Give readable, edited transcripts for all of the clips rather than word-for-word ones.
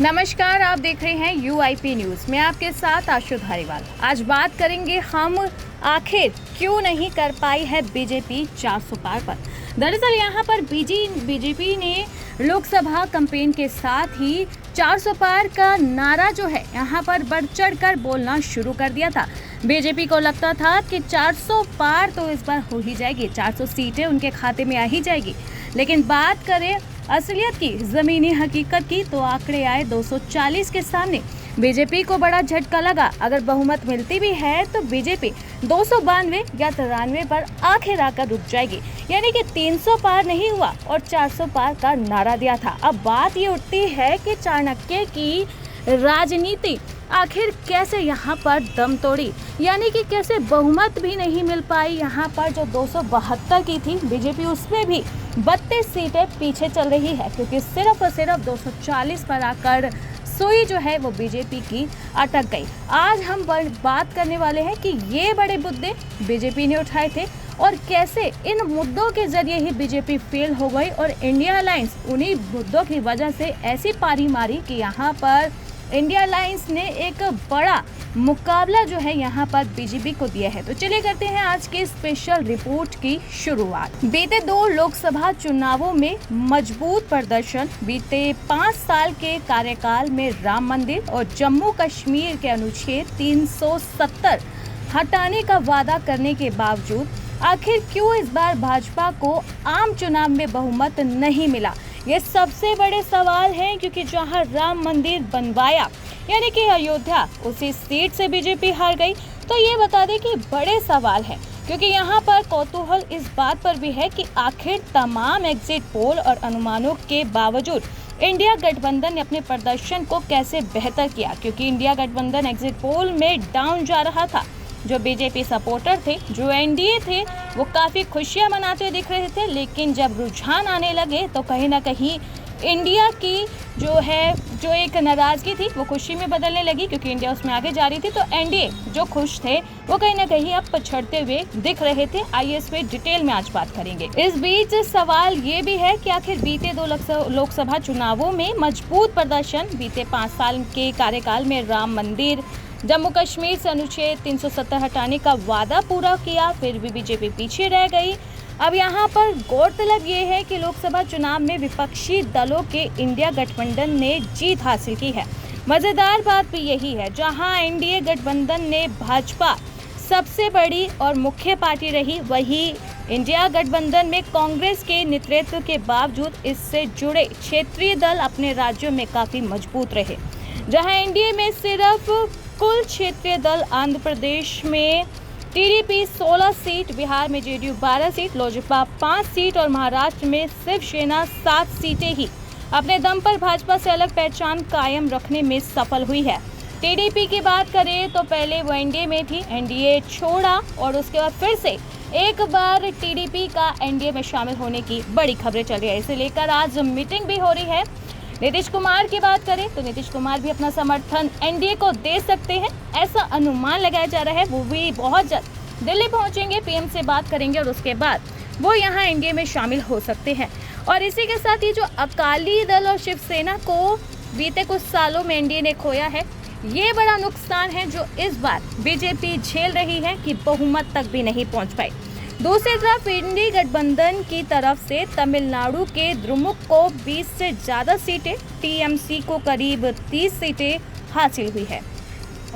नमस्कार, आप देख रहे हैं UIP न्यूज़। मैं आपके साथ आशु धारीवाल। आज बात करेंगे हम आखिर क्यों नहीं कर पाई है बीजेपी 400 पार पर। दरअसल यहाँ पर बीजेपी ने लोकसभा कैंपेन के साथ ही 400 पार का नारा जो है यहाँ पर बढ़ चढ़ कर बोलना शुरू कर दिया था। बीजेपी को लगता था कि 400 पार तो इस बार हो ही जाएगी, 400 सीटें उनके खाते में आ ही जाएगी। लेकिन बात करें असलियत की, ज़मीनी हकीकत की, तो आंकड़े आए 240 के सामने। बीजेपी को बड़ा झटका लगा। अगर बहुमत मिलती भी है तो बीजेपी 292 या 93 पर आखिर आकर रुक जाएगी, यानी कि 300 पार नहीं हुआ और 400 पार का नारा दिया था। अब बात ये उठती है कि चाणक्य की राजनीति आखिर कैसे यहाँ पर दम तोड़ी, यानी कि कैसे बहुमत भी नहीं मिल पाई। यहाँ पर जो 272 की थी बीजेपी, उसमें भी 32 सीटें पीछे चल रही है, क्योंकि सिर्फ और सिर्फ 240 पर आकर सुई जो है वो बीजेपी की अटक गई। आज हम बात करने वाले हैं कि ये बड़े मुद्दे बीजेपी ने उठाए थे और कैसे इन मुद्दों के जरिए ही बीजेपी फेल हो गई और इंडिया अलायंस उन्हीं मुद्दों की वजह से ऐसी पारी मारी कि यहाँ पर इंडिया अलायंस ने एक बड़ा मुकाबला जो है यहाँ पर बीजेपी को दिया है। तो चलिए करते हैं आज के स्पेशल रिपोर्ट की शुरुआत। बीते 2 लोकसभा चुनावों में मजबूत प्रदर्शन, बीते 5 साल के कार्यकाल में राम मंदिर और जम्मू कश्मीर के अनुच्छेद 370 हटाने का वादा करने के बावजूद आखिर क्यों इस बार भाजपा को आम चुनाव में बहुमत नहीं मिला, ये सबसे बड़े सवाल हैं। क्योंकि जहां राम मंदिर बनवाया, यानी कि अयोध्या, उसी सीट से बीजेपी हार गई। तो ये बता दें कि बड़े सवाल हैं, क्योंकि यहाँ पर कौतूहल इस बात पर भी है कि आखिर तमाम एग्जिट पोल और अनुमानों के बावजूद इंडिया गठबंधन ने अपने प्रदर्शन को कैसे बेहतर किया। क्योंकि इंडिया गठबंधन एग्जिट पोल में डाउन जा रहा था। जो बीजेपी सपोर्टर थे, जो एनडीए थे, वो काफ़ी खुशियां मनाते दिख रहे थे। लेकिन जब रुझान आने लगे तो कहीं ना कहीं इंडिया की जो एक नाराज़गी थी वो खुशी में बदलने लगी, क्योंकि इंडिया उसमें आगे जा रही थी। तो एनडीए जो खुश थे वो कहीं ना कहीं अब पछड़ते हुए दिख रहे थे। आइए इस पे डिटेल में आज बात करेंगे। इस बीच सवाल ये भी है कि आखिर बीते 2 लोकसभा चुनावों में मजबूत प्रदर्शन, बीते 5 साल के कार्यकाल में राम मंदिर, जम्मू कश्मीर से अनुच्छेद 370 हटाने का वादा पूरा किया, फिर भी बीजेपी पीछे रह गई। अब यहाँ पर गौरतलब ये है कि लोकसभा चुनाव में विपक्षी दलों के इंडिया गठबंधन ने जीत हासिल की है। मज़ेदार बात भी यही है, जहाँ एनडीए गठबंधन ने भाजपा सबसे बड़ी और मुख्य पार्टी रही, वही इंडिया गठबंधन में कांग्रेस के नेतृत्व के बावजूद इससे जुड़े क्षेत्रीय दल अपने राज्यों में काफ़ी मजबूत रहे। जहाँ एनडीए में सिर्फ कुल क्षेत्रीय दल आंध्र प्रदेश में टीडीपी 16 सीट, बिहार में जेडीयू 12 सीट, लोजपा 5 सीट और महाराष्ट्र में शिवसेना 7 सीटें ही अपने दम पर भाजपा से अलग पहचान कायम रखने में सफल हुई है। टीडीपी की बात करें तो पहले वो एनडीए में थी, एनडीए छोड़ा और उसके बाद फिर से एक बार टीडीपी का एनडीए में शामिल होने की बड़ी खबरें चल रही है। इसे लेकर आज मीटिंग भी हो रही है। नीतीश कुमार की बात करें तो नीतीश कुमार भी अपना समर्थन एनडीए को दे सकते हैं, ऐसा अनुमान लगाया जा रहा है। वो भी बहुत जल्द दिल्ली पहुंचेंगे, पीएम से बात करेंगे और उसके बाद वो यहां एनडीए में शामिल हो सकते हैं। और इसी के साथ ही जो अकाली दल और शिवसेना को बीते कुछ सालों में एनडीए ने खोया है, ये बड़ा नुकसान है जो इस बार बीजेपी झेल रही है कि बहुमत तक भी नहीं पहुँच पाई। दूसरी तरफ इंडी गठबंधन की तरफ से तमिलनाडु के द्रुमुक को 20 से ज़्यादा सीटें, टीएमसी को करीब 30 सीटें हासिल हुई है।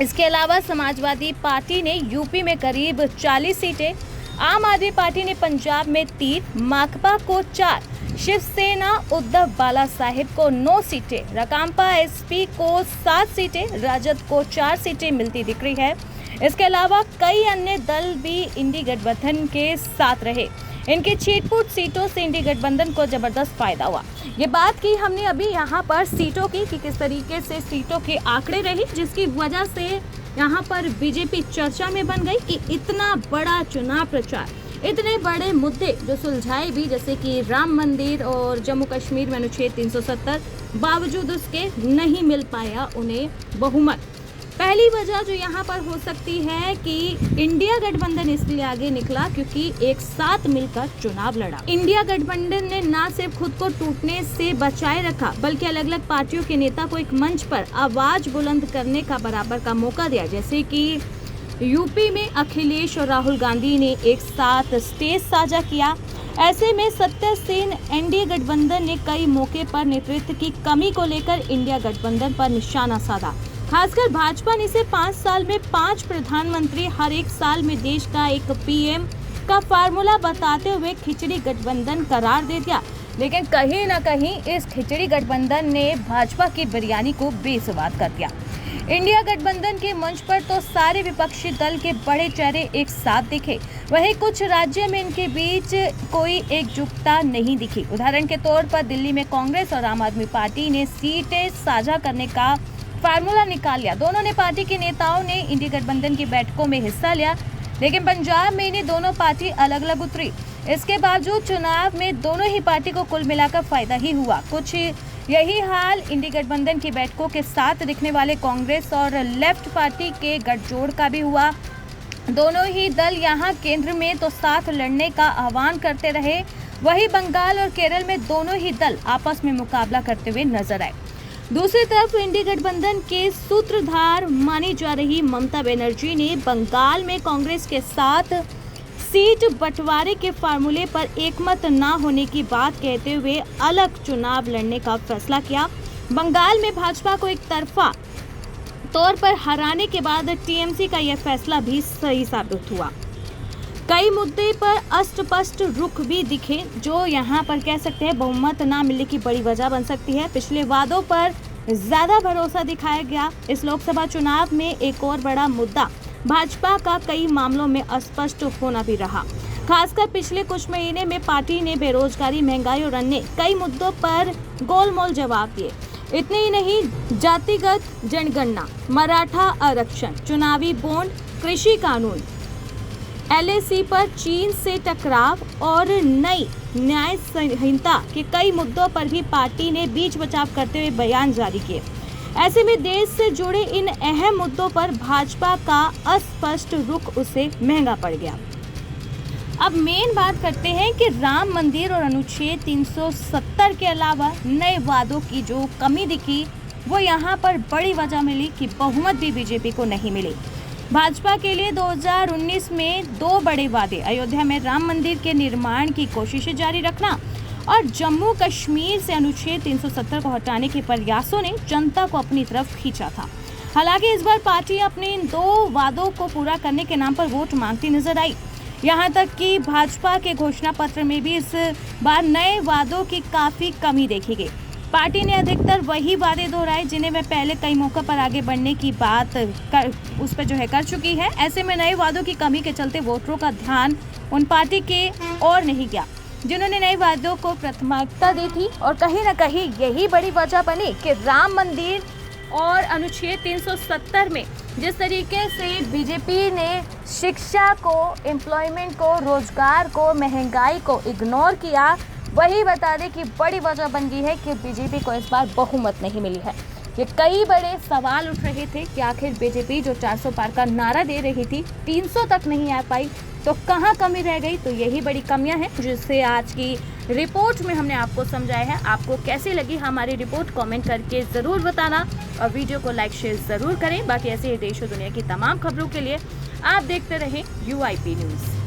इसके अलावा समाजवादी पार्टी ने यूपी में करीब 40 सीटें, आम आदमी पार्टी ने पंजाब में 3, माकपा को 4, शिवसेना उद्धव बाला साहिब को 9 सीटें, राकांपा एसपी को 7 सीटें, राजद को 4 सीटें मिलती दिख रही है। इसके अलावा कई अन्य दल भी इंडी गठबंधन के साथ रहे। इनके छीटफूट सीटों से इंडी गठबंधन को जबरदस्त फायदा हुआ। ये बात की हमने अभी यहाँ पर सीटों की कि किस तरीके से सीटों के आंकड़े रही, जिसकी वजह से यहाँ पर बीजेपी चर्चा में बन गई कि इतना बड़ा चुनाव प्रचार, इतने बड़े मुद्दे जो सुलझाए भी, जैसे कि राम मंदिर और जम्मू कश्मीर में अनुच्छेद 370, बावजूद उसके नहीं मिल पाया उन्हें बहुमत। पहली वजह जो यहाँ पर हो सकती है कि इंडिया गठबंधन इसलिए आगे निकला क्योंकि एक साथ मिलकर चुनाव लड़ा। इंडिया गठबंधन ने न सिर्फ खुद को टूटने से बचाए रखा बल्कि अलग अलग पार्टियों के नेता को एक मंच पर आवाज बुलंद करने का बराबर का मौका दिया। जैसे कि यूपी में अखिलेश और राहुल गांधी ने एक साथ स्टेज साझा किया। ऐसे में सत्य सेन एनडीए गठबंधन ने कई मौके पर नेतृत्व की कमी को लेकर इंडिया गठबंधन पर निशाना साधा। खासकर भाजपा ने इसे 5 साल में 5 प्रधानमंत्री हर एक साल में देश का एक पीएम का फार्मूला बताते हुए खिचड़ी गठबंधन करार दे दिया। लेकिन कहीं न कहीं इस खिचड़ी गठबंधन ने भाजपा की बिरयानी को बेस्वाद कर दिया। इंडिया गठबंधन के मंच पर तो सारे विपक्षी दल के बड़े चेहरे एक साथ दिखे, वहीं कुछ राज्य में इनके बीच कोई एकजुटता नहीं दिखी। उदाहरण के तौर पर दिल्ली में कांग्रेस और आम आदमी पार्टी ने सीटें साझा करने का फार्मूला निकाल लिया। दोनों ने पार्टी के नेताओं ने इंडिया गठबंधन की बैठकों में हिस्सा लिया, लेकिन पंजाब में इन्हें दोनों पार्टी अलग अलग उतरी। इसके बावजूद चुनाव में दोनों ही पार्टी को कुल मिलाकर फायदा ही हुआ। कुछ यही हाल इंडिया गठबंधन की बैठकों के साथ दिखने वाले कांग्रेस और लेफ्ट पार्टी के गठजोड़ का भी हुआ। दोनों ही दल यहां केंद्र में तो साथ लड़ने का आह्वान करते रहे, वहीं बंगाल और केरल में दोनों ही दल आपस में मुकाबला करते हुए नजर आए। दूसरी तरफ इंडिया गठबंधन के सूत्रधार मानी जा रही ममता बनर्जी ने बंगाल में कांग्रेस के साथ सीट बंटवारे के फार्मूले पर एकमत न होने की बात कहते हुए अलग चुनाव लड़ने का फैसला किया। बंगाल में भाजपा को एक तरफा तौर पर हराने के बाद टीएमसी का यह फैसला भी सही साबित हुआ। कई मुद्दे पर अस्पष्ट रुख भी दिखे, जो यहाँ पर कह सकते हैं बहुमत न मिलने की बड़ी वजह बन सकती है। पिछले वादों पर ज्यादा भरोसा दिखाया गया। इस लोकसभा चुनाव में एक और बड़ा मुद्दा भाजपा का कई मामलों में अस्पष्ट होना भी रहा। खासकर पिछले कुछ महीने में पार्टी ने बेरोजगारी, महंगाई और अन्य कई मुद्दों पर गोलमोल जवाब दिए। इतने ही नहीं, जातिगत जनगणना, मराठा आरक्षण, चुनावी बॉन्ड, कृषि कानून, एलएसी पर चीन से टकराव और नई न्याय संहिता के कई मुद्दों पर भी पार्टी ने बीच बचाव करते हुए बयान जारी किए। ऐसे में देश से जुड़े इन अहम मुद्दों पर भाजपा का अस्पष्ट रुख उसे महंगा पड़ गया। अब मेन बात करते हैं कि राम मंदिर और अनुच्छेद 370 के अलावा नए वादों की जो कमी दिखी, वो यहाँ पर बड़ी वजह मिली कि बहुमत भी बीजेपी को नहीं मिली। भाजपा के लिए 2019 में 2 बड़े वादे, अयोध्या में राम मंदिर के निर्माण की कोशिशें जारी रखना और जम्मू कश्मीर से अनुच्छेद 370 को हटाने के प्रयासों ने जनता को अपनी तरफ खींचा था। हालांकि इस बार पार्टी अपने इन 2 वादों को पूरा करने के नाम पर वोट मांगती नजर आई। यहां तक कि भाजपा के घोषणा पत्र में भी इस बार नए वादों की काफी कमी देखी गई। पार्टी ने अधिकतर वही वादे दोहराए जिन्हें वह पहले कई मौकों पर आगे बढ़ने की बात कर चुकी है। ऐसे में नए वादों की कमी के चलते वोटरों का ध्यान उन पार्टी के और नहीं गया जिन्होंने नए वादों को प्राथमिकता दी थी। और कहीं न कहीं यही बड़ी वजह बनी कि राम मंदिर और अनुच्छेद 370 में जिस तरीके से बीजेपी ने शिक्षा को, एम्प्लॉयमेंट को, रोजगार को, महंगाई को इग्नोर किया, वही बता दें कि बड़ी वजह बन गई है कि बीजेपी को इस बार बहुमत नहीं मिली है। ये कई बड़े सवाल उठ रहे थे कि आखिर बीजेपी जो 400 पार का नारा दे रही थी 300 तक नहीं आ पाई, तो कहाँ कमी रह गई। तो यही बड़ी कमियां हैं जिससे आज की रिपोर्ट में हमने आपको समझाया है। आपको कैसी लगी हमारी रिपोर्ट कमेंट करके ज़रूर बताना और वीडियो को लाइक शेयर ज़रूर करें। बाकी ऐसे ही देश और दुनिया की तमाम खबरों के लिए आप देखते रहें UIP न्यूज़।